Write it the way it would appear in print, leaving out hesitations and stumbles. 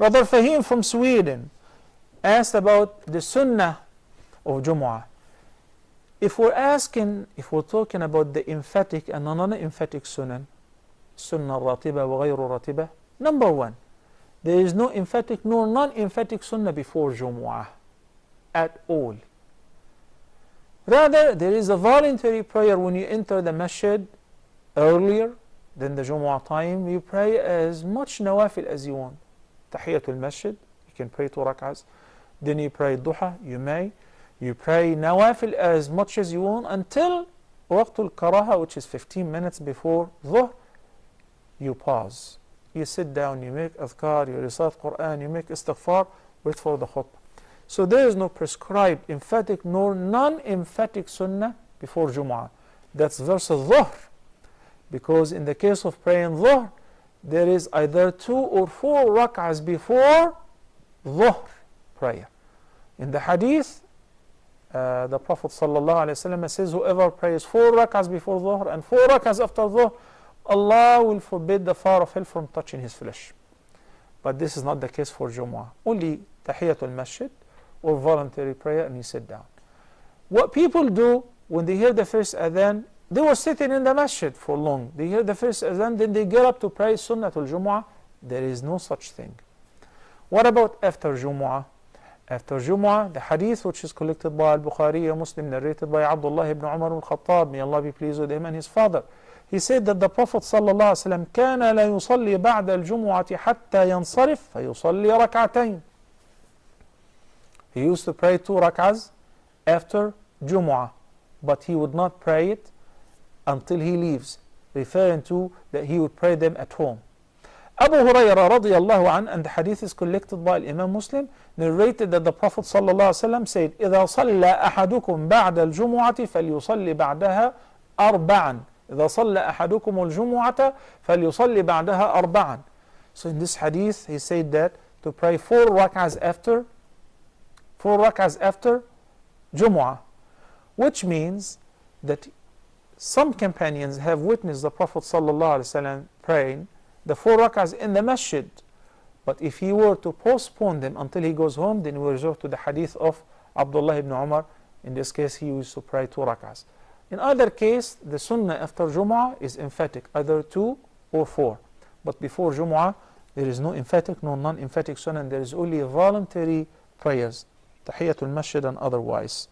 Brother Fahim from Sweden asked about the Sunnah of Jummah. If we're talking about the emphatic and non-emphatic Sunnah Ratiba wa ghayru Ratiba, number one, there is no emphatic nor non-emphatic Sunnah before Jumu'ah at all. Rather, there is a voluntary prayer when you enter the masjid earlier than the Jumu'ah time. You pray as much nawafil as you want. Tahiyatul masjid, you can pray 2 rak'ahs. Then you pray duha, you may. You pray nawafil as much as you want until waqtul karaha, which is 15 minutes before dhuhr. You pause. You sit down, you make adhkar, you recite Quran, you make istighfar, wait for the khutbah. So there is no prescribed emphatic nor non-emphatic sunnah before Jumu'ah. That's versus dhuhr. Because in the case of praying dhuhr, there is either 2 or 4 rak'ahs before dhuhr prayer. In the hadith, the Prophet ﷺ says, whoever prays 4 rak'ahs before dhuhr and 4 rak'ahs after dhuhr, Allah will forbid the fire of hell from touching his flesh. But this is not the case for Jumu'ah. Only tahiyatul masjid or voluntary prayer, and you sit down. What people do when they hear the first adhan, they were sitting in the masjid for long. They hear the first adhan, then they get up to pray Sunnatul Jumu'ah. There is no such thing. What about after Jumu'ah? After Jumu'ah, the hadith which is collected by Al-Bukhari and Muslim, narrated by Abdullah ibn Umar al-Khattab, may Allah be pleased with him and his father. He said that the Prophet ﷺ كان لا يصلي بعد الجمعة حتى ينصرف فيصلي ركعتين. He used to pray 2 rak'ahs after Jumu'ah, but he would not pray it until he leaves, referring to that he would pray them at home. Abu Hurairah radiyallahu anhu, and the hadith is collected by Imam Muslim, narrated that the Prophet ﷺ said, إذا صلى أحدكم بعد الجمعة فليصلي بعدها أربعا. إذا صلى أحدكم الجمعة فليصلي بعدها أربعا. So in this hadith he said that to pray 4 rak'ahs after Jumu'ah, which means that some companions have witnessed the Prophet ﷺ praying the 4 rak'ahs in the masjid. But if he were to postpone them until he goes home, then we resort to the hadith of Abdullah ibn Umar. In this case, he used to pray 2 rak'ahs. In either case, the sunnah after Jumu'ah is emphatic, either 2 or 4. But before Jumu'ah, there is no emphatic, no non-emphatic sunnah, and there is only voluntary prayers, tahiyatul masjid and otherwise.